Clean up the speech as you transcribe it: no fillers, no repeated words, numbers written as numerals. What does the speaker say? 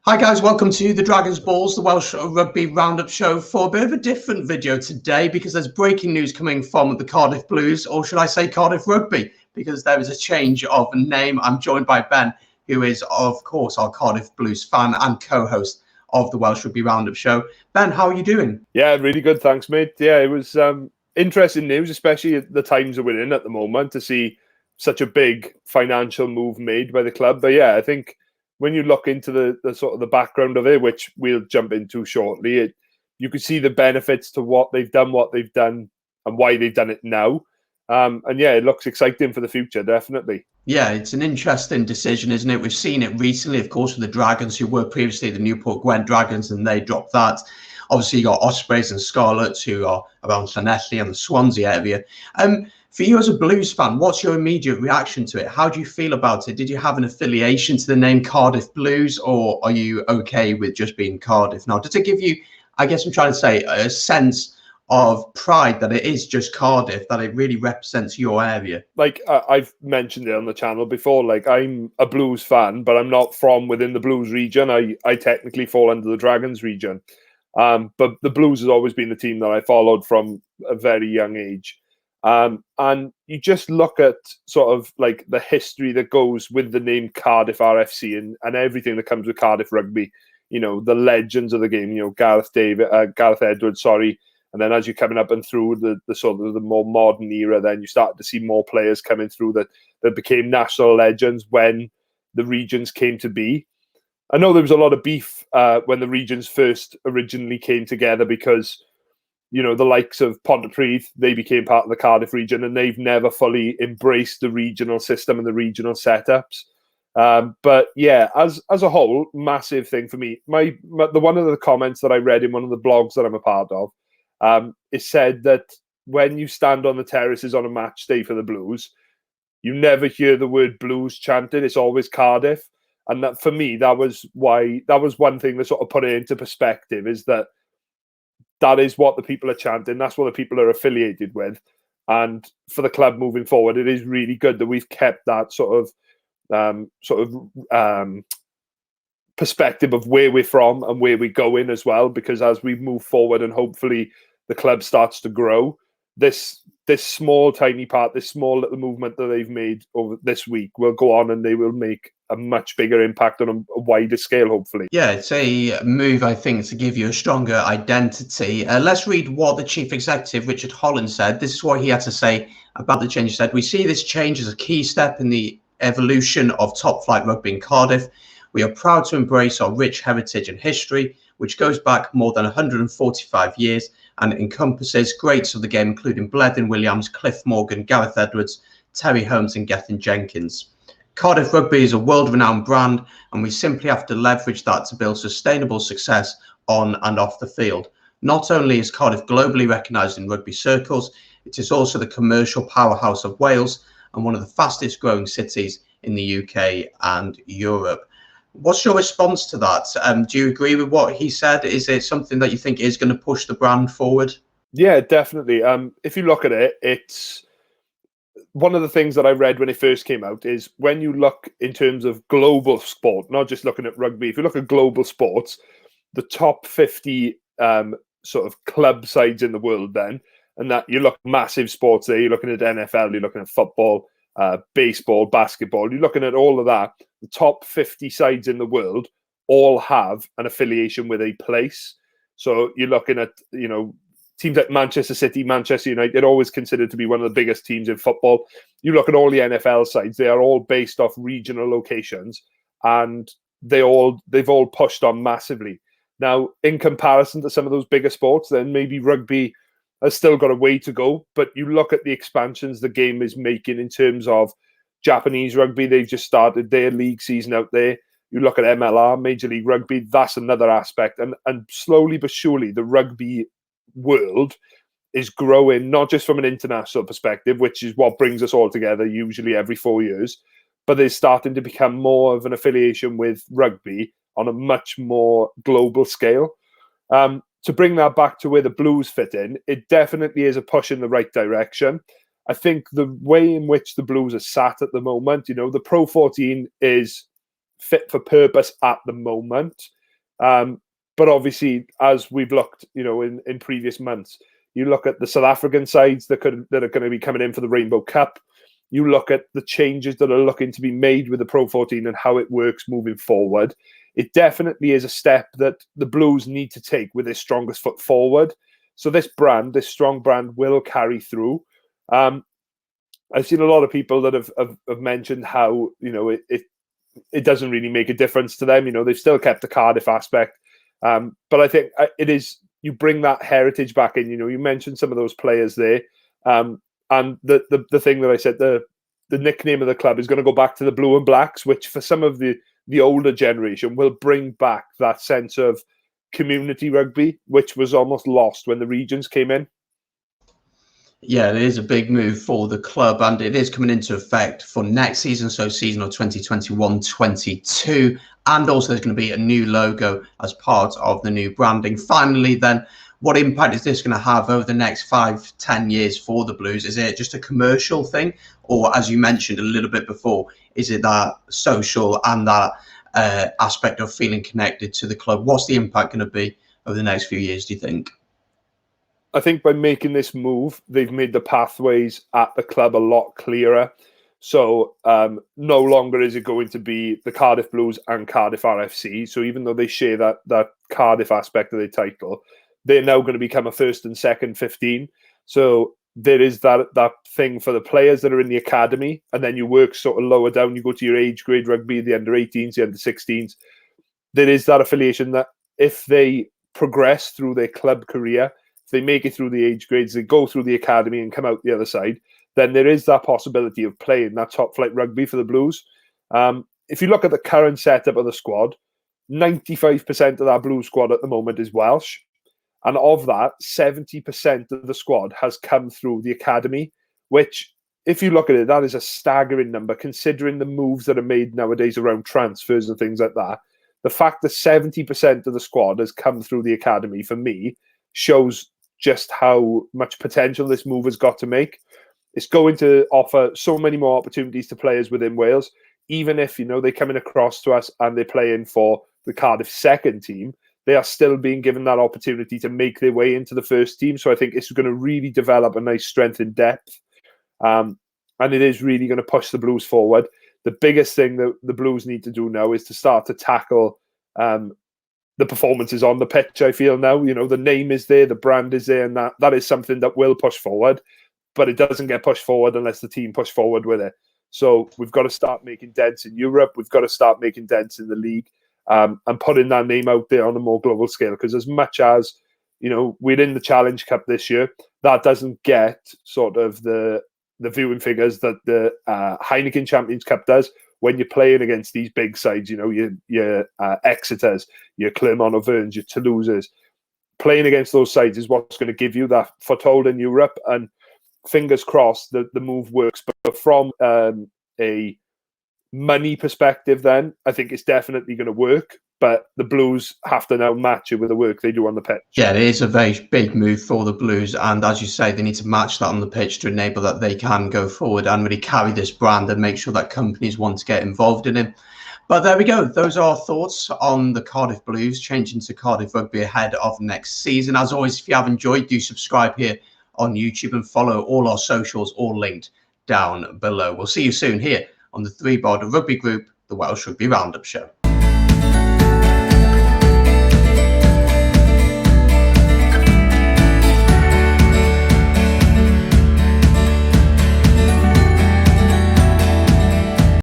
Hi guys, welcome to the Dragons Balls, the Welsh Rugby Roundup show for a bit of a different video today because there's breaking news coming from the Cardiff Blues, or should I say Cardiff Rugby, because there is a change of name. I'm joined by Ben, who is of course our Cardiff Blues fan and co-host of the Welsh Rugby Roundup show. Ben, how are you doing? Yeah, really good, thanks mate. Yeah, it was interesting news, especially at the times that we're in at the moment, to see such a big financial move made by the club. But yeah, I think when you look into the sort of the background of it, which we'll jump into shortly, you can see the benefits to what they've done, and why they've done it now. And yeah, it looks exciting for the future, definitely. Yeah, it's an interesting decision, isn't it? We've seen it recently, of course, with the Dragons, who were previously the Newport Gwent Dragons, and they dropped that. Obviously, you got Ospreys and Scarlets, who are around Llanelli and the Swansea area. For you as a Blues fan, what's your immediate reaction to it? How do you feel about it? Did you have an affiliation to the name Cardiff Blues, or are you okay with just being Cardiff? Now, does it give you, I guess I'm trying to say, a sense of pride that it is just Cardiff, that it really represents your area? Like I've mentioned it on the channel before, like I'm a Blues fan, but I'm not from within the Blues region. I technically fall under the Dragons region. But the Blues has always been the team that I followed from a very young age. And you just look at sort of like the history that goes with the name Cardiff RFC and everything that comes with Cardiff Rugby. You know, the legends of the game, you know, Gareth Edwards, sorry. And then as you're coming up and through the sort of the more modern era, then you start to see more players coming through that became national legends when the regions came to be. I know there was a lot of beef when the regions first originally came together because, you know, the likes of Pontypridd, they became part of the Cardiff region and they've never fully embraced the regional system and the regional setups. But yeah, as a whole, massive thing for me. The one of the comments that I read in one of the blogs that I'm a part of, it said that when you stand on the terraces on a match day for the Blues, you never hear the word Blues chanted. It's always Cardiff. And that, for me, that was one thing that sort of put it into perspective, is that is what the people are chanting. That's what the people are affiliated with. And for the club moving forward, it is really good that we've kept that sort of perspective of where we're from and where we're going as well. Because as we move forward and hopefully the club starts to grow, this small tiny part, this small little movement that they've made over this week will go on and they will make a much bigger impact on a wider scale, hopefully. Yeah, it's a move, I think, to give you a stronger identity. Let's read what the Chief Executive, Richard Holland, said. This is what he had to say about the change. He said, "We see this change as a key step in the evolution of top-flight rugby in Cardiff. We are proud to embrace our rich heritage and history, which goes back more than 145 years and encompasses greats of the game, including Bleddyn Williams, Cliff Morgan, Gareth Edwards, Terry Holmes and Gethin Jenkins. Cardiff Rugby is a world-renowned brand, and we simply have to leverage that to build sustainable success on and off the field. Not only is Cardiff globally recognised in rugby circles, it is also the commercial powerhouse of Wales and one of the fastest growing cities in the UK and Europe." What's your response to that? Do you agree with what he said? Is it something that you think is going to push the brand forward? Yeah, definitely. If you look at it, it's one of the things that I read when it first came out is when you look in terms of global sport, not just looking at rugby, if you look at global sports, the top 50 sort of club sides in the world then, and that you look massive sports there, you're looking at NFL, you're looking at football, baseball, basketball, you're looking at all of that. The top 50 sides in the world all have an affiliation with a place. So you're looking at, you know, teams like Manchester City, Manchester United, always considered to be one of the biggest teams in football. You look at all the NFL sides; they are all based off regional locations, and they've all pushed on massively. Now, in comparison to some of those bigger sports, then maybe rugby has still got a way to go. But you look at the expansions the game is making in terms of Japanese rugby; they've just started their league season out there. You look at MLR, Major League Rugby; that's another aspect, and slowly but surely, the rugby world is growing, not just from an international perspective, which is what brings us all together usually every 4 years, but they're starting to become more of an affiliation with rugby on a much more global scale. To bring that back to where the Blues fit in, it definitely is a push in the right direction. I think the way in which the Blues are sat at the moment, you know, the Pro 14 is fit for purpose at the moment. But obviously, as we've looked, in previous months, you look at the South African sides that are going to be coming in for the Rainbow Cup. You look at the changes that are looking to be made with the Pro 14 and how it works moving forward. It definitely is a step that the Blues need to take with their strongest foot forward. So this strong brand, will carry through. I've seen a lot of people that have mentioned how it doesn't really make a difference to them. They've still kept the Cardiff aspect, but I think it is, you bring that heritage back in. You mentioned some of those players there, and the thing that I said, the nickname of the club is going to go back to the Blue and Blacks, which for some of the older generation will bring back that sense of community rugby, which was almost lost when the regions came in. Yeah, it is a big move for the club, and it is coming into effect for next season, so season of 2021-22. And also there's going to be a new logo as part of the new branding. Finally, then, what impact is this going to have over the next 5-10 years for the Blues? Is it just a commercial thing? Or, as you mentioned a little bit before, is it that social and that aspect of feeling connected to the club? What's the impact going to be over the next few years, do you think? I think by making this move, they've made the pathways at the club a lot clearer. So no longer is it going to be the Cardiff Blues and Cardiff RFC. So even though they share that Cardiff aspect of their title, they're now going to become a first and second 15. So there is that thing for the players that are in the academy, and then you work sort of lower down. You go to your age grade rugby, the under 18s, the under 16s. There is that affiliation that if they progress through their club career, if they make it through the age grades, they go through the academy and come out the other side, then there is that possibility of playing that top flight rugby for the Blues. If you look at the current setup of the squad, 95% of that Blues squad at the moment is Welsh. And of that, 70% of the squad has come through the academy, which, if you look at it, that is a staggering number, considering the moves that are made nowadays around transfers and things like that. The fact that 70% of the squad has come through the academy, for me, shows just how much potential this move has got to make. It's going to offer so many more opportunities to players within Wales, even if, they're coming across to us and they're playing for the Cardiff second team, they are still being given that opportunity to make their way into the first team. So I think it's going to really develop a nice strength in depth. And it is really going to push the Blues forward. The biggest thing that the Blues need to do now is to start to tackle the performances on the pitch. I feel now, the name is there, the brand is there, and that is something that will push forward, but it doesn't get pushed forward unless the team push forward with it. So we've got to start making dents in Europe. We've got to start making dents in the league, and putting that name out there on a more global scale. Because as much as, we're in the Challenge Cup this year, that doesn't get sort of the viewing figures that the Heineken Champions Cup does. When you're playing against these big sides, your Exeters, your Clermont-Auvergne, your Toulouses, playing against those sides is what's going to give you that foothold in Europe. And fingers crossed that the move works. But from a money perspective, then I think it's definitely going to work. But the Blues have to now match it with the work they do on the pitch. Yeah, it is a very big move for the Blues. And as you say, they need to match that on the pitch to enable that they can go forward and really carry this brand and make sure that companies want to get involved in it. But there we go. Those are our thoughts on the Cardiff Blues changing to Cardiff Rugby ahead of next season. As always, if you have enjoyed, do subscribe here on YouTube and follow all our socials, all linked down below. We'll see you soon here on the 3 Bod Rugby Group, the Welsh Rugby Roundup Show.